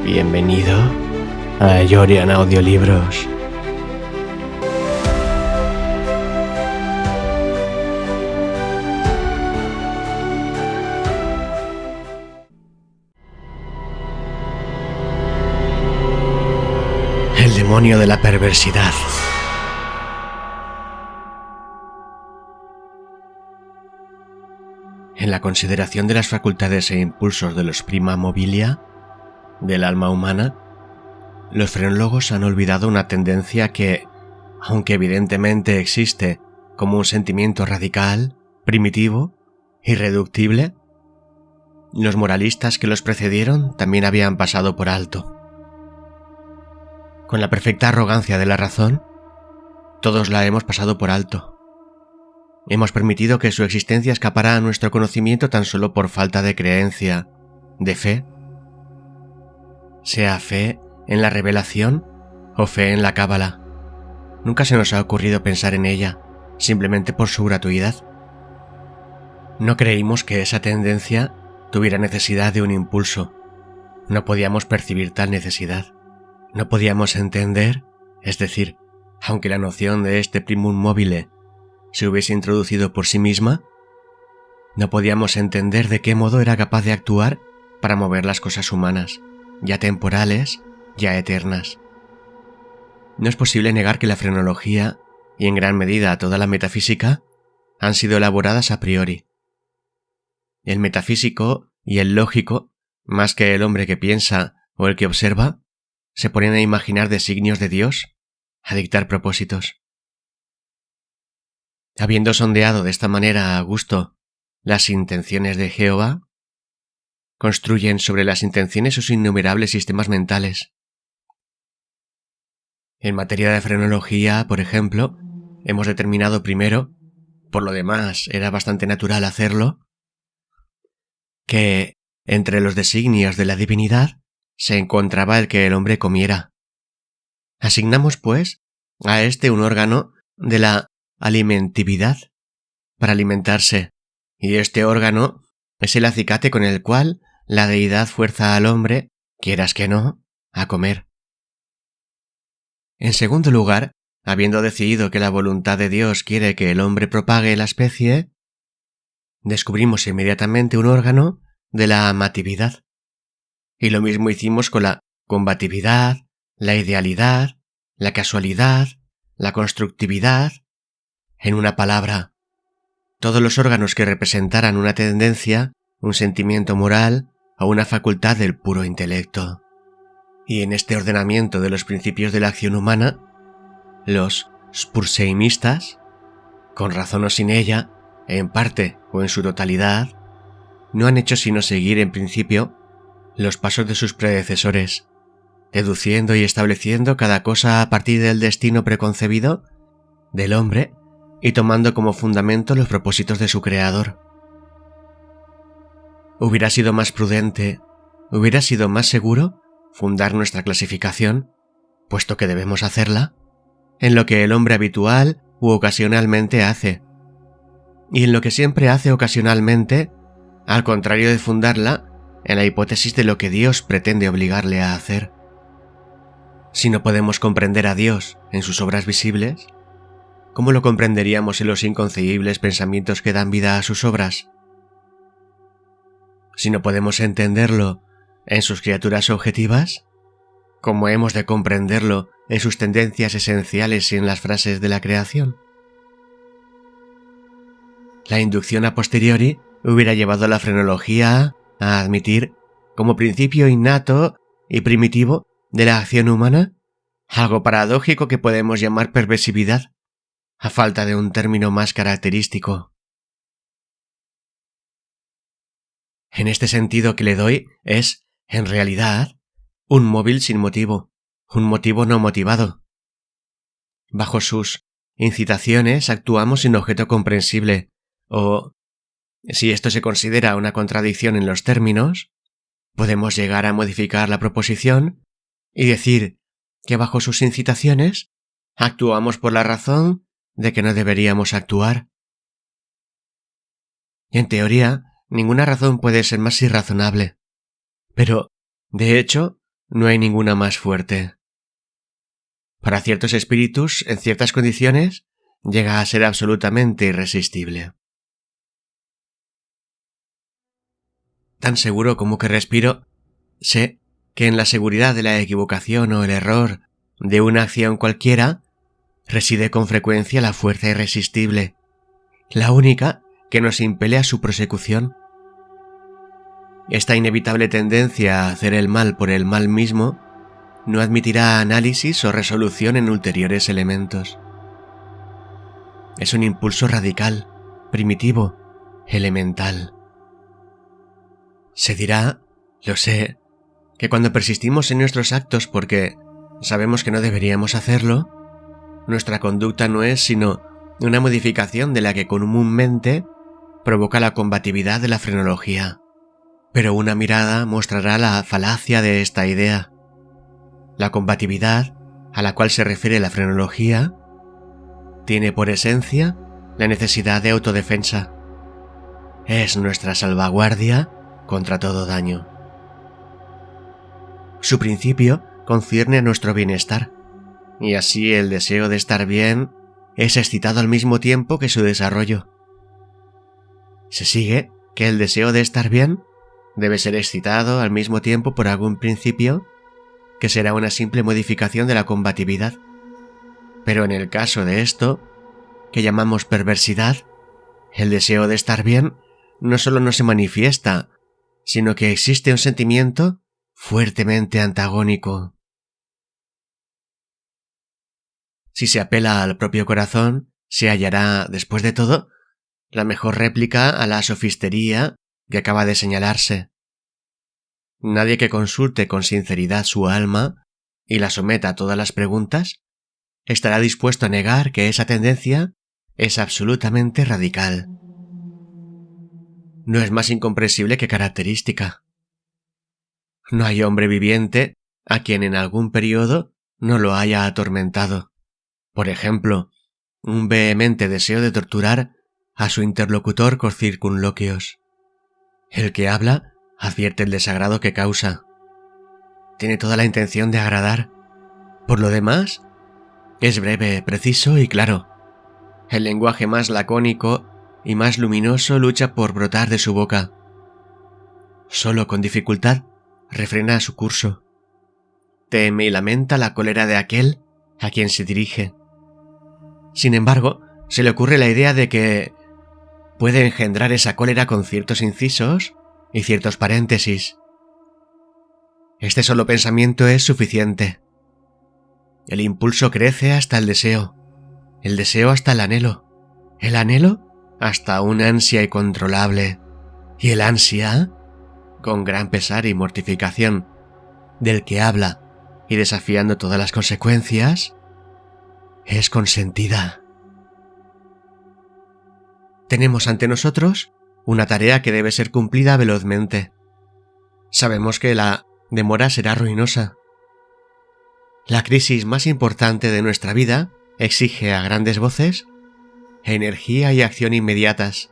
Bienvenido a Yorian Audiolibros. El demonio de la perversidad. En la consideración de las facultades e impulsos de los prima mobilia del alma humana, los frenólogos han olvidado una tendencia que, aunque evidentemente existe como un sentimiento radical, primitivo, irreductible, los moralistas que los precedieron también habían pasado por alto. Con la perfecta arrogancia de la razón, todos la hemos pasado por alto. Hemos permitido que su existencia escapara a nuestro conocimiento tan solo por falta de creencia, de fe, sea fe en la revelación o fe en la cábala. Nunca se nos ha ocurrido pensar en ella, simplemente por su gratuidad. No creímos que esa tendencia tuviera necesidad de un impulso. No podíamos percibir tal necesidad. No podíamos entender, es decir, aunque la noción de este primum mobile se hubiese introducido por sí misma, no podíamos entender de qué modo era capaz de actuar para mover las cosas humanas, ya temporales, ya eternas. No es posible negar que la frenología, y en gran medida toda la metafísica, han sido elaboradas a priori. El metafísico y el lógico, más que el hombre que piensa o el que observa, se ponen a imaginar designios de Dios, a dictar propósitos. Habiendo sondeado de esta manera a gusto las intenciones de Jehová, construyen sobre las intenciones sus innumerables sistemas mentales. En materia de frenología, por ejemplo, hemos determinado primero, por lo demás era bastante natural hacerlo, que entre los designios de la divinidad se encontraba el que el hombre comiera. Asignamos, pues, a este un órgano de la alimentividad para alimentarse, y este órgano es el acicate con el cual la deidad fuerza al hombre, quieras que no, a comer. En segundo lugar, habiendo decidido que la voluntad de Dios quiere que el hombre propague la especie, descubrimos inmediatamente un órgano de la amatividad. Y lo mismo hicimos con la combatividad, la idealidad, la casualidad, la constructividad. En una palabra, todos los órganos que representaran una tendencia, un sentimiento moral o una facultad del puro intelecto. Y en este ordenamiento de los principios de la acción humana, los spurseimistas, con razón o sin ella, en parte o en su totalidad, no han hecho sino seguir en principio los pasos de sus predecesores, deduciendo y estableciendo cada cosa a partir del destino preconcebido del hombre y tomando como fundamento los propósitos de su creador. Hubiera sido más prudente, hubiera sido más seguro fundar nuestra clasificación, puesto que debemos hacerla, en lo que el hombre habitual u ocasionalmente hace, y en lo que siempre hace ocasionalmente, al contrario de fundarla en la hipótesis de lo que Dios pretende obligarle a hacer. Si no podemos comprender a Dios en sus obras visibles, ¿cómo lo comprenderíamos en los inconcebibles pensamientos que dan vida a sus obras? Si no podemos entenderlo en sus criaturas objetivas, ¿cómo hemos de comprenderlo en sus tendencias esenciales y en las frases de la creación? La inducción a posteriori hubiera llevado a la frenología a admitir, como principio innato y primitivo de la acción humana, algo paradójico que podemos llamar perversividad, a falta de un término más característico. En este sentido que le doy es, en realidad, un móvil sin motivo, un motivo no motivado. Bajo sus incitaciones actuamos sin objeto comprensible, o, si esto se considera una contradicción en los términos, podemos llegar a modificar la proposición y decir que bajo sus incitaciones actuamos por la razón de que no deberíamos actuar. En teoría, ninguna razón puede ser más irrazonable, pero, de hecho, no hay ninguna más fuerte. Para ciertos espíritus, en ciertas condiciones, llega a ser absolutamente irresistible. Tan seguro como que respiro, sé que en la seguridad de la equivocación o el error de una acción cualquiera reside con frecuencia la fuerza irresistible, la única que nos impele a su prosecución. Esta inevitable tendencia a hacer el mal por el mal mismo no admitirá análisis o resolución en ulteriores elementos. Es un impulso radical, primitivo, elemental. Se dirá, lo sé, que cuando persistimos en nuestros actos porque sabemos que no deberíamos hacerlo, nuestra conducta no es sino una modificación de la que comúnmente provoca la combatividad de la frenología. Pero una mirada mostrará la falacia de esta idea. La combatividad, a la cual se refiere la frenología, tiene por esencia la necesidad de autodefensa. Es nuestra salvaguardia contra todo daño. Su principio concierne a nuestro bienestar, y así el deseo de estar bien es excitado al mismo tiempo que su desarrollo. Se sigue que el deseo de estar bien debe ser excitado al mismo tiempo por algún principio que será una simple modificación de la combatividad. Pero en el caso de esto, que llamamos perversidad, el deseo de estar bien no solo no se manifiesta, sino que existe un sentimiento fuertemente antagónico. Si se apela al propio corazón, se hallará, después de todo, la mejor réplica a la sofistería que acaba de señalarse. Nadie que consulte con sinceridad su alma y la someta a todas las preguntas estará dispuesto a negar que esa tendencia es absolutamente radical. No es más incomprensible que característica. No hay hombre viviente a quien en algún periodo no lo haya atormentado. Por ejemplo, un vehemente deseo de torturar a su interlocutor con circunloquios. El que habla advierte el desagrado que causa. Tiene toda la intención de agradar. Por lo demás, es breve, preciso y claro. El lenguaje más lacónico y más luminoso lucha por brotar de su boca. Solo con dificultad refrena su curso. Teme y lamenta la cólera de aquel a quien se dirige. Sin embargo, se le ocurre la idea de que puede engendrar esa cólera con ciertos incisos y ciertos paréntesis. Este solo pensamiento es suficiente. El impulso crece hasta el deseo hasta el anhelo hasta una ansia incontrolable, y el ansia, con gran pesar y mortificación, del que habla y desafiando todas las consecuencias, es consentida. Tenemos ante nosotros una tarea que debe ser cumplida velozmente. Sabemos que la demora será ruinosa. La crisis más importante de nuestra vida exige a grandes voces energía y acción inmediatas.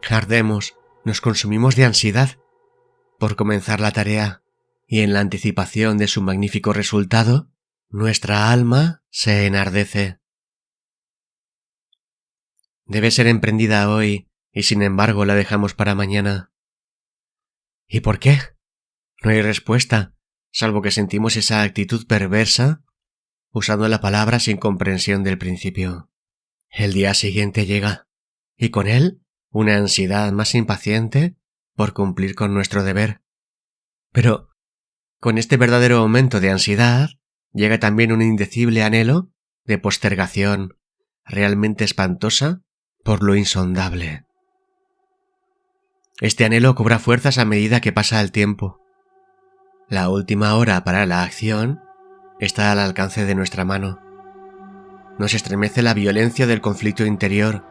Ardemos, nos consumimos de ansiedad por comenzar la tarea, y en la anticipación de su magnífico resultado, nuestra alma se enardece. Debe ser emprendida hoy, y sin embargo la dejamos para mañana. ¿Y por qué? No hay respuesta, salvo que sentimos esa actitud perversa, usando la palabra sin comprensión del principio. El día siguiente llega, y con él una ansiedad más impaciente por cumplir con nuestro deber. Pero con este verdadero aumento de ansiedad llega también un indecible anhelo de postergación, realmente espantosa por lo insondable. Este anhelo cobra fuerzas a medida que pasa el tiempo. La última hora para la acción está al alcance de nuestra mano. Nos estremece la violencia del conflicto interior,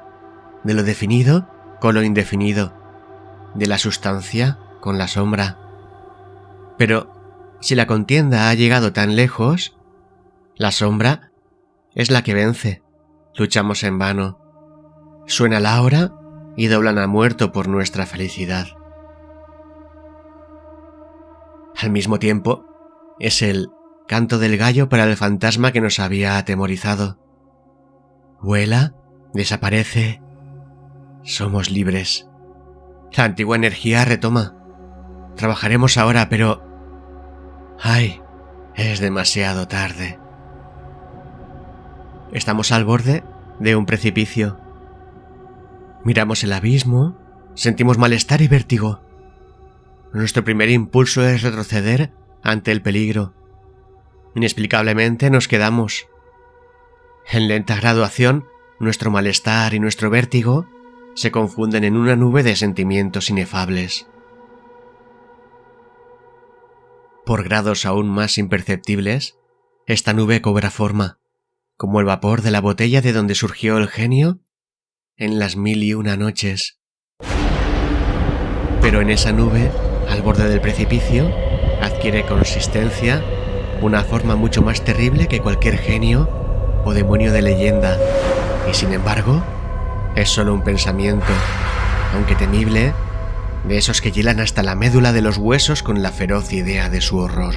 de lo definido con lo indefinido, de la sustancia con la sombra. Pero si la contienda ha llegado tan lejos, la sombra es la que vence. Luchamos en vano. Suena la hora y doblan a muerto por nuestra felicidad. Al mismo tiempo, es el canto del gallo para el fantasma que nos había atemorizado. Vuela, desaparece. Somos libres. La antigua energía retoma. Trabajaremos ahora, pero... ¡ay! Es demasiado tarde. Estamos al borde de un precipicio. Miramos el abismo, sentimos malestar y vértigo. Nuestro primer impulso es retroceder ante el peligro. Inexplicablemente nos quedamos. En lenta graduación, nuestro malestar y nuestro vértigo se confunden en una nube de sentimientos inefables. Por grados aún más imperceptibles, esta nube cobra forma, como el vapor de la botella de donde surgió el genio en las 1001 noches. Pero en esa nube, al borde del precipicio, adquiere consistencia, una forma mucho más terrible que cualquier genio o demonio de leyenda, y sin embargo, es solo un pensamiento, aunque temible, de esos que hielan hasta la médula de los huesos con la feroz idea de su horror.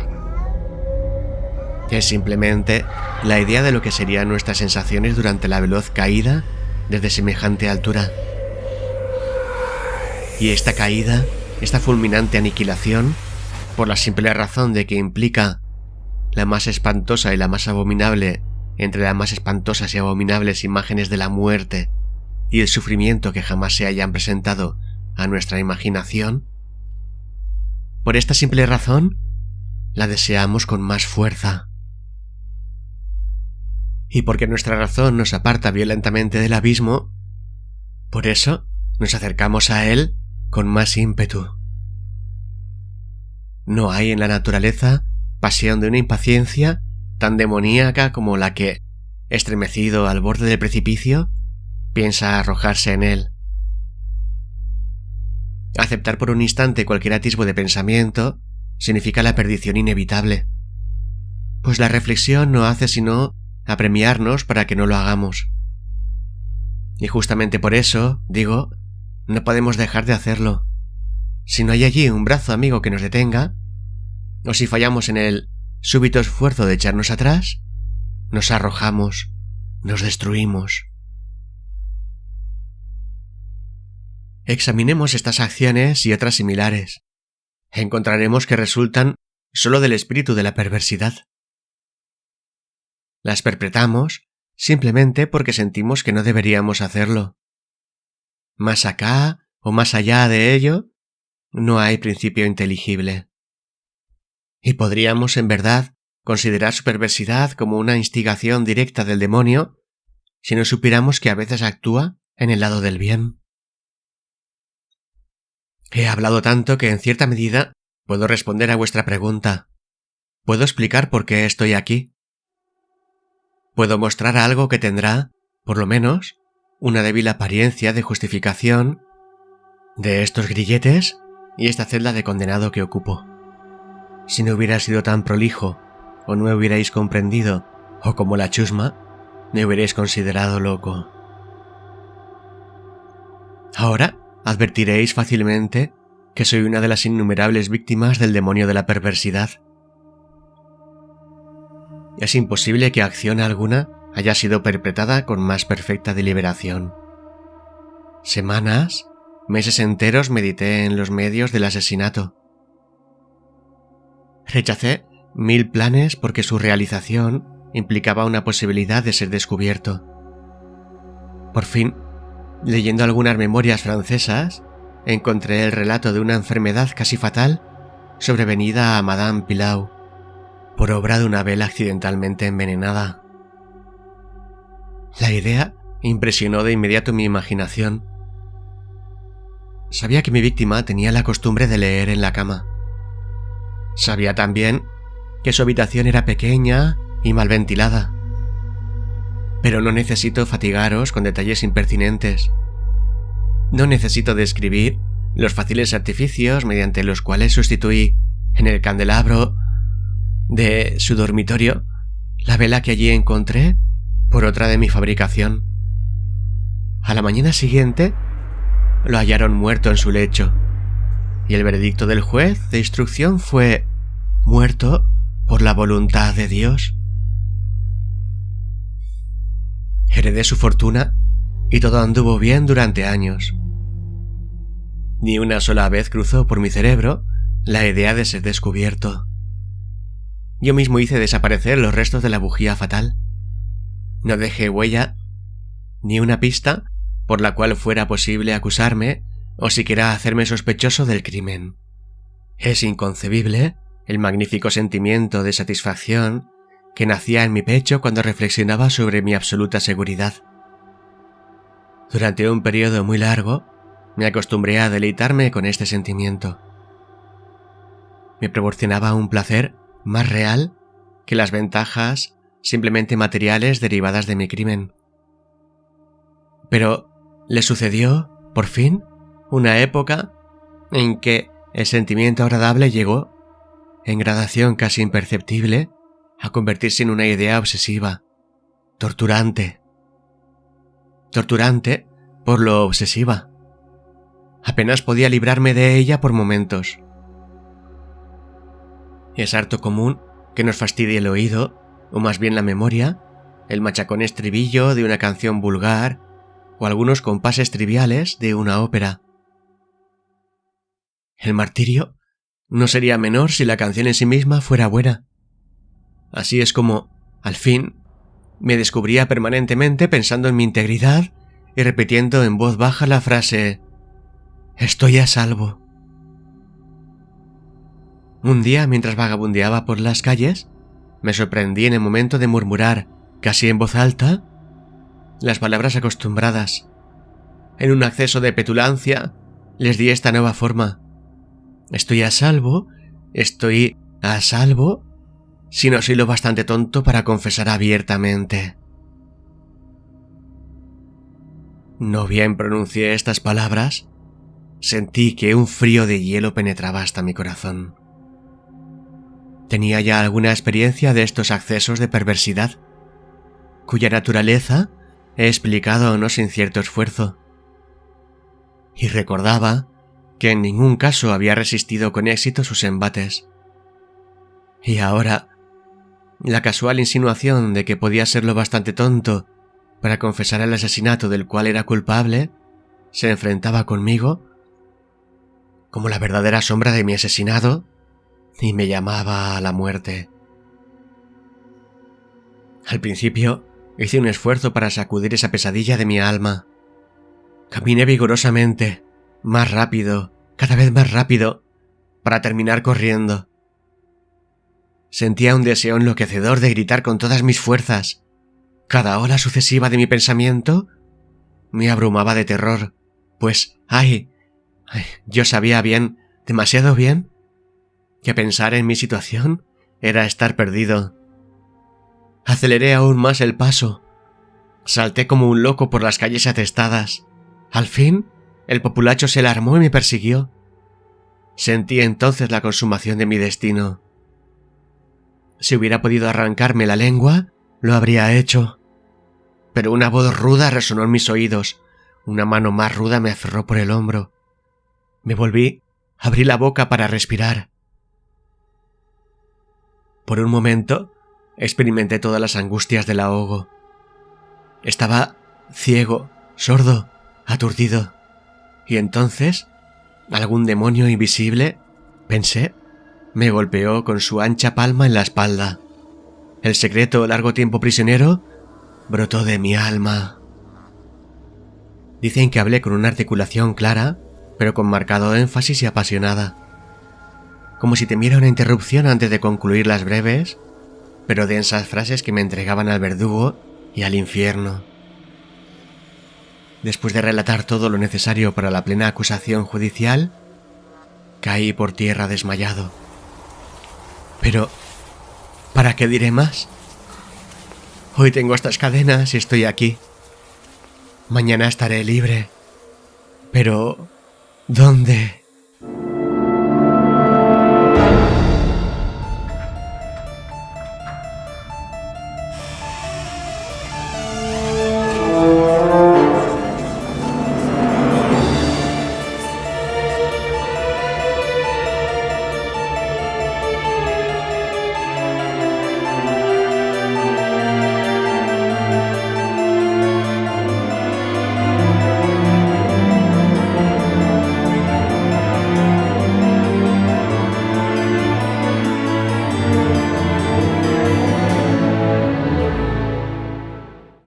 Es simplemente la idea de lo que serían nuestras sensaciones durante la veloz caída desde semejante altura. Y esta caída, esta fulminante aniquilación, por la simple razón de que implica la más espantosa y la más abominable entre las más espantosas y abominables imágenes de la muerte y el sufrimiento que jamás se hayan presentado a nuestra imaginación, por esta simple razón, la deseamos con más fuerza. Y porque nuestra razón nos aparta violentamente del abismo, por eso nos acercamos a él con más ímpetu. No hay en la naturaleza pasión de una impaciencia tan demoníaca como la que, estremecido al borde del precipicio, piensa arrojarse en él. Aceptar por un instante cualquier atisbo de pensamiento significa la perdición inevitable, pues la reflexión no hace sino apremiarnos para que no lo hagamos. Y justamente por eso, digo, no podemos dejar de hacerlo. Si no hay allí un brazo amigo que nos detenga, o si fallamos en el súbito esfuerzo de echarnos atrás, nos arrojamos, nos destruimos. Examinemos estas acciones y otras similares. Encontraremos que resultan solo del espíritu de la perversidad. Las perpetramos simplemente porque sentimos que no deberíamos hacerlo. Más acá o más allá de ello, no hay principio inteligible. Y podríamos, en verdad, considerar su perversidad como una instigación directa del demonio si no supiéramos que a veces actúa en el lado del bien. He hablado tanto que en cierta medida puedo responder a vuestra pregunta. Puedo explicar por qué estoy aquí. Puedo mostrar algo que tendrá, por lo menos, una débil apariencia de justificación de estos grilletes y esta celda de condenado que ocupo. Si no hubiera sido tan prolijo, o no hubierais comprendido, o como la chusma, me hubierais considerado loco. Ahora advertiréis fácilmente que soy una de las innumerables víctimas del demonio de la perversidad. Es imposible que acción alguna haya sido perpetrada con más perfecta deliberación. Semanas, meses enteros medité en los medios del asesinato. Rechacé 1000 planes porque su realización implicaba una posibilidad de ser descubierto. Por fin, leyendo algunas memorias francesas, encontré el relato de una enfermedad casi fatal sobrevenida a Madame Pilau, por obra de una vela accidentalmente envenenada. La idea impresionó de inmediato mi imaginación. Sabía que mi víctima tenía la costumbre de leer en la cama. Sabía también que su habitación era pequeña y mal ventilada. Pero no necesito fatigaros con detalles impertinentes. No necesito describir los fáciles artificios mediante los cuales sustituí en el candelabro de su dormitorio la vela que allí encontré por otra de mi fabricación. A la mañana siguiente lo hallaron muerto en su lecho, y el veredicto del juez de instrucción fue muerto por la voluntad de Dios. Heredé su fortuna y todo anduvo bien durante años. Ni una sola vez cruzó por mi cerebro la idea de ser descubierto. Yo mismo hice desaparecer los restos de la bujía fatal. No dejé huella ni una pista por la cual fuera posible acusarme o siquiera hacerme sospechoso del crimen. Es inconcebible el magnífico sentimiento de satisfacción que nacía en mi pecho cuando reflexionaba sobre mi absoluta seguridad. Durante un periodo muy largo, me acostumbré a deleitarme con este sentimiento. Me proporcionaba un placer más real que las ventajas simplemente materiales derivadas de mi crimen. Pero le sucedió, por fin, una época en que el sentimiento agradable llegó, en gradación casi imperceptible, a convertirse en una idea obsesiva, torturante. Torturante por lo obsesiva. Apenas podía librarme de ella por momentos. Es harto común que nos fastidie el oído, o más bien la memoria, el machacón estribillo de una canción vulgar o algunos compases triviales de una ópera. El martirio no sería menor si la canción en sí misma fuera buena. Así es como, al fin, me descubría permanentemente pensando en mi integridad y repitiendo en voz baja la frase «Estoy a salvo». Un día, mientras vagabundeaba por las calles, me sorprendí en el momento de murmurar, casi en voz alta, las palabras acostumbradas. En un acceso de petulancia, les di esta nueva forma. Estoy a salvo, si no soy lo bastante tonto para confesar abiertamente. No bien pronuncié estas palabras, sentí que un frío de hielo penetraba hasta mi corazón. Tenía ya alguna experiencia de estos accesos de perversidad, cuya naturaleza he explicado no sin cierto esfuerzo. Y recordaba que en ningún caso había resistido con éxito sus embates. Y ahora, la casual insinuación de que podía ser lo bastante tonto para confesar el asesinato del cual era culpable se enfrentaba conmigo como la verdadera sombra de mi asesinado y me llamaba a la muerte. Al principio hice un esfuerzo para sacudir esa pesadilla de mi alma. Caminé vigorosamente, más rápido, cada vez más rápido, para terminar corriendo. Sentía un deseo enloquecedor de gritar con todas mis fuerzas. Cada ola sucesiva de mi pensamiento me abrumaba de terror, pues, yo sabía bien, demasiado bien, que pensar en mi situación era estar perdido. Aceleré aún más el paso. Salté como un loco por las calles atestadas. Al fin, el populacho se alarmó y me persiguió. Sentí entonces la consumación de mi destino. Si hubiera podido arrancarme la lengua, lo habría hecho. Pero una voz ruda resonó en mis oídos. Una mano más ruda me aferró por el hombro. Me volví, abrí la boca para respirar. Por un momento, experimenté todas las angustias del ahogo. Estaba ciego, sordo, aturdido. Y entonces, algún demonio invisible, pensé, me golpeó con su ancha palma en la espalda. El secreto largo tiempo prisionero brotó de mi alma. Dicen que hablé con una articulación clara, pero con marcado énfasis y apasionada. Como si temiera una interrupción antes de concluir las breves, pero densas frases que me entregaban al verdugo y al infierno. Después de relatar todo lo necesario para la plena acusación judicial, caí por tierra desmayado. Pero, ¿para qué diré más? Hoy tengo estas cadenas y estoy aquí. Mañana estaré libre. Pero, ¿dónde?